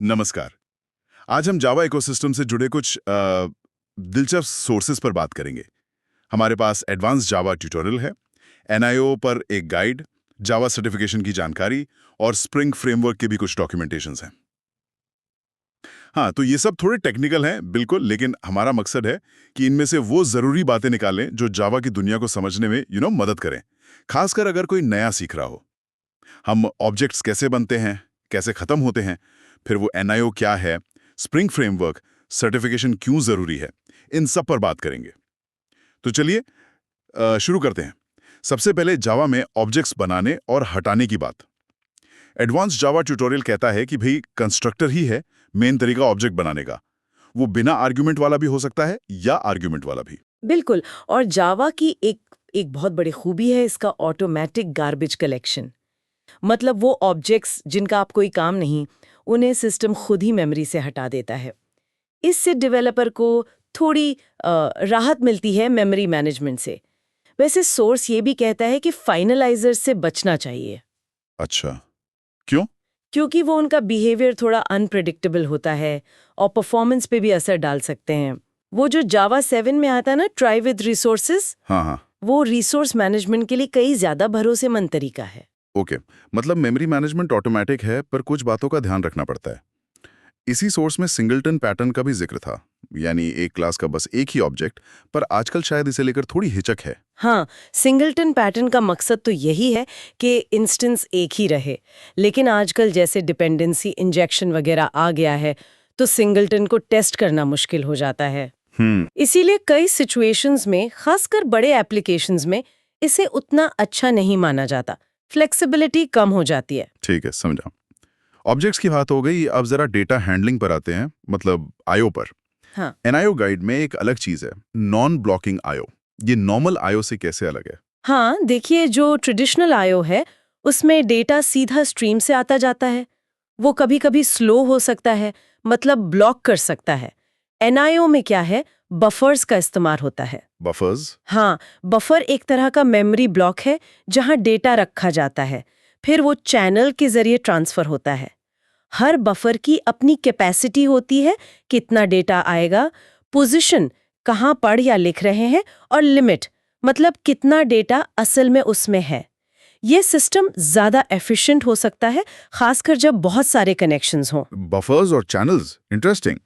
नमस्कार। आज हम जावा इकोसिस्टम से जुड़े कुछ दिलचस्प सोर्सेज पर बात करेंगे। हमारे पास एडवांस जावा ट्यूटोरियल है, एनआईओ पर एक गाइड, जावा सर्टिफिकेशन की जानकारी और स्प्रिंग फ्रेमवर्क के भी कुछ डॉक्यूमेंटेशंस हैं। हाँ, तो ये सब थोड़े टेक्निकल हैं, बिल्कुल, लेकिन हमारा मकसद है कि इनमें से वो ज़रूरी बातें निकालें जो जावा की दुनिया को समझने में मदद करें, खासकर अगर कोई नया सीख रहा हो। हम ऑब्जेक्ट्स कैसे बनते हैं, कैसे खत्म होते हैं, फिर वो एनआईओ क्या है, स्प्रिंग फ्रेमवर्क, सर्टिफिकेशन क्यों जरूरी है, इन सब पर बात करेंगे। तो चलिए शुरू करते हैं। सबसे पहले जावा में ऑब्जेक्ट्स बनाने और हटाने की बात। एडवांस जावा ट्यूटोरियल कहता है कि भाई कंस्ट्रक्टर ही है मेन तरीका ऑब्जेक्ट बनाने का। वो बिना आर्ग्यूमेंट वाला भी हो सकता है या आर्ग्यूमेंट वाला भी। बिल्कुल। और जावा की एक एक बहुत बड़ी खूबी है इसका ऑटोमेटिक गार्बेज कलेक्शन। मतलब वो ऑब्जेक्ट्स जिनका आप कोई काम नहीं, उन्हें सिस्टम खुद ही मेमोरी से हटा देता है। इससे डेवलपर को थोड़ी राहत मिलती है मेमोरी मैनेजमेंट से। वैसे सोर्स ये भी कहता है कि फाइनलाइजर से बचना चाहिए, अच्छा, क्यों? क्योंकि वो उनका बिहेवियर थोड़ा अनप्रेडिक्टेबल होता है और परफॉर्मेंस पे भी असर डाल सकते हैं। वो जो जावा 7 में आता है ना, ट्राई विद रिसोर्सेज, हाँ हाँ, वो रिसोर्स मैनेजमेंट के लिए कई ज्यादा भरोसेमंद तरीका है। ओके। मतलब मेमोरी मैनेजमेंट ऑटोमेटिक है, पर कुछ बातों का ध्यान रखना पड़ता है। इसी सोर्स में सिंगलटन पैटर्न का भी जिक्र था, यानी एक क्लास का बस एक ही ऑब्जेक्ट, पर आजकल शायद इसे लेकर थोड़ी हिचक है। हाँ, सिंगलटन पैटर्न का मकसद तो यही है कि इंस्टेंस एक ही रहे, लेकिन आजकल जैसे डिपेंडेंसी इंजेक्शन वगैरह आ गया है, तो सिंगलटन को टेस्ट करना मुश्किल हो जाता है। इसीलिए कई सिचुएशंस में, खासकर बड़े एप्लीकेशंस में, इसे उतना अच्छा नहीं माना जाता। फ्लेक्सिबिलिटी कम हो जाती है। ठीक है, समझा। ऑब्जेक्ट्स की बात हो गई, अब जरा डेटा हैंडलिंग पर आते हैं, मतलब आईओ पर। हाँ एनआईओ गाइड में एक अलग चीज है, नॉन ब्लॉकिंग आईओ। ये नॉर्मल आईओ से कैसे अलग है? हाँ, देखिए, जो ट्रेडिशनल आईओ है उसमें डेटा सीधा स्ट्रीम से आता जाता है। वो कभी कभी स्लो हो सकता है, मतलब ब्लॉक कर सकता है। एनआईओ में क्या है, बफर्स का इस्तेमाल होता है। बफर्स? हाँ, बफर एक तरह का मेमोरी ब्लॉक है जहां डेटा रखा जाता है, फिर वो चैनल के जरिए ट्रांसफर होता है। हर बफर की अपनी कैपेसिटी होती है, कितना डेटा आएगा, पोजीशन, कहाँ पढ़ या लिख रहे हैं, और लिमिट, मतलब कितना डेटा असल में उसमें है। ये सिस्टम ज्यादा एफिशिएंट हो सकता है, खासकर जब बहुत सारे कनेक्शंस हों। बफर्स और चैनल्स, इंटरेस्टिंग।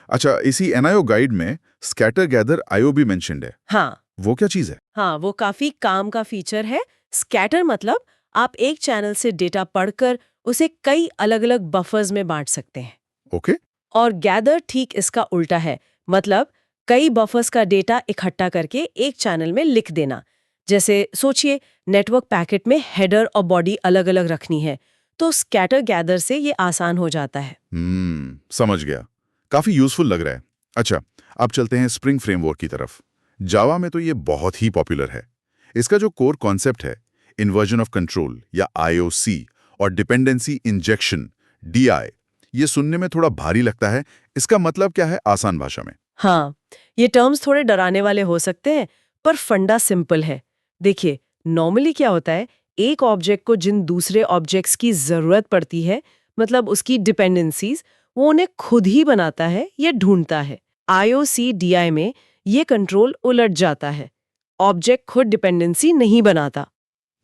अच्छा, इसी एनआईओ गाइड में स्कैटर गैदर आईओ भी मेंशन्ड है। हाँ वो क्या चीज है? हाँ, वो काफी काम का फीचर है। स्कैटर मतलब आप एक चैनल से डेटा पढ़कर उसे कई अलग-अलग बफर्स में बांट सकते हैं। ओके। और गैदर ठीक इसका उल्टा है, मतलब कई बफर्स का डेटा इकट्ठा करके एक चैनल में लिख देना। जैसे सोचिए, नेटवर्क पैकेट में हेडर और बॉडी अलग-अलग रखनी है, तो स्कैटर गैदर से ये आसान हो जाता है। समझ गया। काफी यूजफुल लग रहा है। अच्छा, अब चलते हैं स्प्रिंग फ्रेमवर्क की तरफ। जावा में तो ये बहुत ही पॉपुलर है। इसका जो कोर कॉन्सेप्ट है, इन्वर्जन ऑफ कंट्रोल या आईओसी, और डिपेंडेंसी इंजेक्शन, डीआई, ये सुनने में थोड़ा भारी लगता है। इसका मतलब क्या है आसान भाषा में? हाँ, ये टर्म्स थोड़े डराने वाले हो सकते हैं, पर फंडा सिंपल है। देखिए, नॉर्मली क्या होता है, एक ऑब्जेक्ट को जिन दूसरे ऑब्जेक्ट्स की जरूरत पड़ती है, मतलब उसकी डिपेंडेंसीज, वो उन्हें खुद ही बनाता है या ढूंढता है। आईओसी डीआई में ये कंट्रोल उलट जाता है। ऑब्जेक्ट खुद डिपेंडेंसी नहीं बनाता।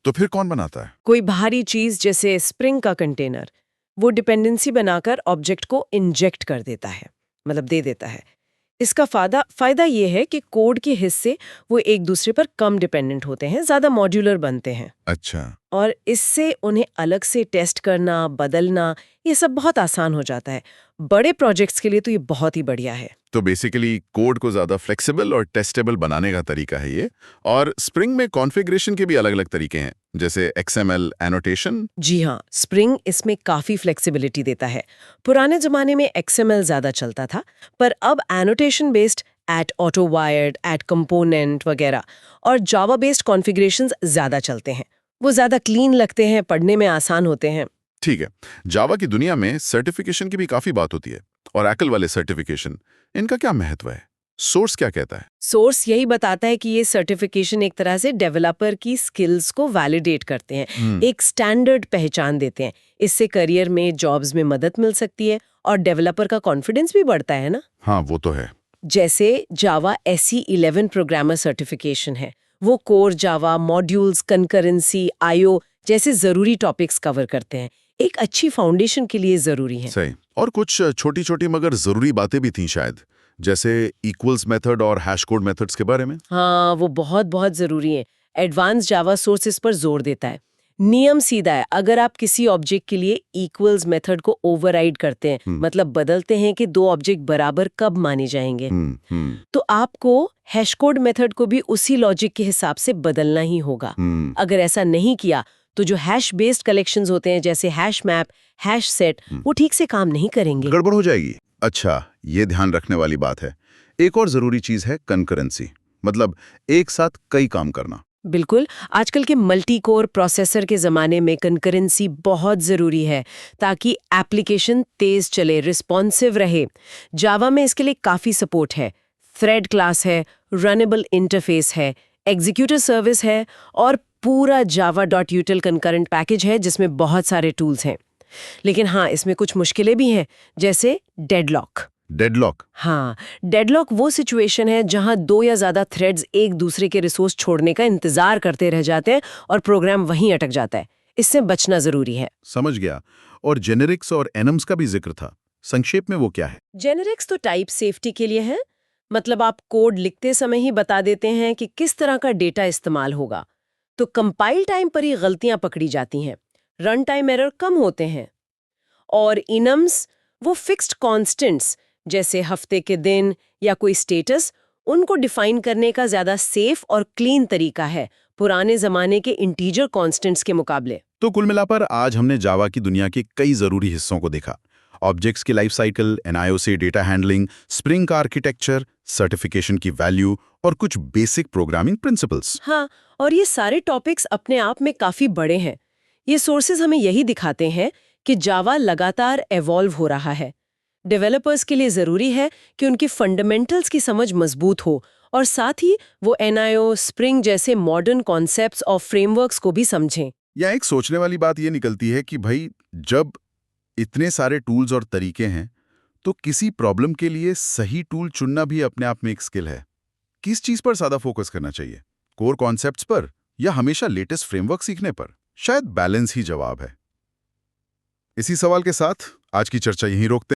तो फिर कौन बनाता है? कोई बाहरी चीज जैसे स्प्रिंग का कंटेनर, वो डिपेंडेंसी बनाकर ऑब्जेक्ट को इंजेक्ट कर देता है, मतलब दे देता है। इसका फायदा ये है कि कोड के हिस्से वो एक दूसरे पर कम डिपेंडेंट होते हैं, ज्यादा मॉड्यूलर बनते हैं। अच्छा। और इससे उन्हें अलग से टेस्ट करना, बदलना, ये सब बहुत आसान हो जाता है। बड़े प्रोजेक्ट्स के लिए तो ये बहुत ही बढ़िया है। तो बेसिकली कोड को ज्यादा फ्लेक्सिबल और टेस्टेबल बनाने का तरीका है ये। और स्प्रिंग में कॉन्फ़िगरेशन के भी अलग अलग तरीके हैं, जैसे XML एनोटेशन। जी हाँ, स्प्रिंग इसमें काफी फ्लेक्सिबिलिटी देता है। पुराने जमाने में XML ज्यादा चलता था, पर अब एनोटेशन बेस्ड @AutoWired, @Component वगैरह और जावा बेस्ड कॉन्फ़िगरेशंस ज्यादा चलते हैं। वो ज्यादा क्लीन लगते हैं, पढ़ने में आसान होते हैं। ठीक है। जावा की दुनिया में सर्टिफिकेशन की भी काफी बात होती है, और एप्पल वाले सर्टिफिकेशन, इनका क्या महत्व है? सोर्स क्या कहता है? सोर्स यही बताता है कि ये सर्टिफिकेशन एक तरह से डेवलपर की स्किल्स को वैलिडेट करते हैं, एक स्टैंडर्ड पहचान देते हैं। इससे करियर में, जॉब्स में मदद मिल सकती है और डेवलपर का कॉन्फिडेंस भी बढ़ता है ना। हाँ, वो तो है। जैसे जावा SE11 प्रोग्रामर सर्टिफिकेशन है, वो core Java, modules, concurrency, IO जैसे जरूरी टॉपिक्स कवर करते हैं। एक अच्छी फाउंडेशन के लिए जरूरी है। सही। और कुछ छोटी-छोटी मगर जरूरी बातें भी थीं शायद, जैसे इक्वल्स मेथड और हैश कोड मेथड्स के बारे में। हाँ, वो बहुत बहुत जरूरी है। एडवांस जावा सोर्सेस पर जोर देता है। नियम सीधा है, अगर आप किसी ऑब्जेक्ट के लिए इक्वल्स मेथड को ओवरराइड करते हैं, मतलब बदलते हैं कि दो ऑब्जेक्ट बराबर कब माने जाएंगे, तो आपको हैशकोड मेथड को भी उसी लॉजिक के हिसाब से बदलना ही होगा। अगर ऐसा नहीं किया तो जो हैश बेस्ड कलेक्शंस होते हैं जैसे हैश मैप, हैश सेट, वो ठीक से काम नहीं करेंगे। गड़बड़ हो जाएगी। अच्छा, ये ध्यान रखने वाली बात है। एक और जरूरी चीज है कंकरेंसी, मतलब एक साथ कई काम करना। बिल्कुल, आजकल के मल्टी कोर प्रोसेसर के ज़माने में कंकरेंसी बहुत ज़रूरी है ताकि एप्लीकेशन तेज़ चले, रिस्पॉन्सिव रहे। जावा में इसके लिए काफ़ी सपोर्ट है। थ्रेड क्लास है, रनेबल इंटरफेस है, एग्जीक्यूटर सर्विस है और पूरा java.util कंकरेंट पैकेज है जिसमें बहुत सारे टूल्स हैं। लेकिन हाँ, इसमें कुछ मुश्किलें भी हैं, जैसे डेडलॉक। डेडलॉक? हाँ, डेडलॉक वो सिचुएशन है जहां दो या ज्यादा थ्रेड्स एक दूसरे के रिसोर्स छोड़ने का इंतजार करते रह जाते हैं और प्रोग्राम वहीं अटक जाता है। इससे बचना जरूरी है। समझ गया। और जेनेरिक्स और एनम्स का भी जिक्र था। संक्षेप में वो क्या है? जेनेरिक्स तो टाइप सेफ्टी के लिए है, मतलब आप कोड लिखते समय ही बता देते हैं कि किस तरह का डेटा इस्तेमाल होगा, तो कंपाइल टाइम पर ही गलतियां पकड़ी जाती हैं, रन टाइम एरर कम होते हैं। और इनम्स वो फिक्स्ड कॉन्स्टेंट्स जैसे हफ्ते के दिन या कोई स्टेटस, उनको डिफाइन करने का ज्यादा सेफ और क्लीन तरीका है पुराने जमाने के इंटीजर कॉन्स्टेंट्स के मुकाबले। तो कुल मिलाकर आज हमने जावा की दुनिया के कई जरूरी हिस्सों को देखा। ऑब्जेक्ट्स की लाइफ साइकिल, NIO से डेटा हैंडलिंग, स्प्रिंग का आर्किटेक्चर, सर्टिफिकेशन की वैल्यू और कुछ बेसिक प्रोग्रामिंग प्रिंसिपल्स। हाँ, और ये सारे टॉपिक्स अपने आप में काफी बड़े हैं। ये सोर्सेज हमें यही दिखाते हैं कि जावा लगातार एवॉल्व हो रहा है। डेवलपर्स के लिए जरूरी है कि उनकी फंडामेंटल्स की समझ मजबूत हो और साथ ही वो NIO, स्प्रिंग जैसे मॉडर्न कॉन्सेप्ट्स और फ्रेमवर्क्स को भी समझें। या एक सोचने वाली बात ये निकलती है कि भाई, जब इतने सारे टूल्स और तरीके हैं, तो किसी प्रॉब्लम के लिए सही टूल चुनना भी अपने आप में एक स्किल है। किस चीज पर ज्यादा फोकस करना चाहिए? कोर कॉन्सेप्ट्स पर या हमेशा लेटेस्ट फ्रेमवर्क सीखने पर? शायद बैलेंस ही जवाब है। इसी सवाल के साथ आज की चर्चा यहीं रोकते हैं।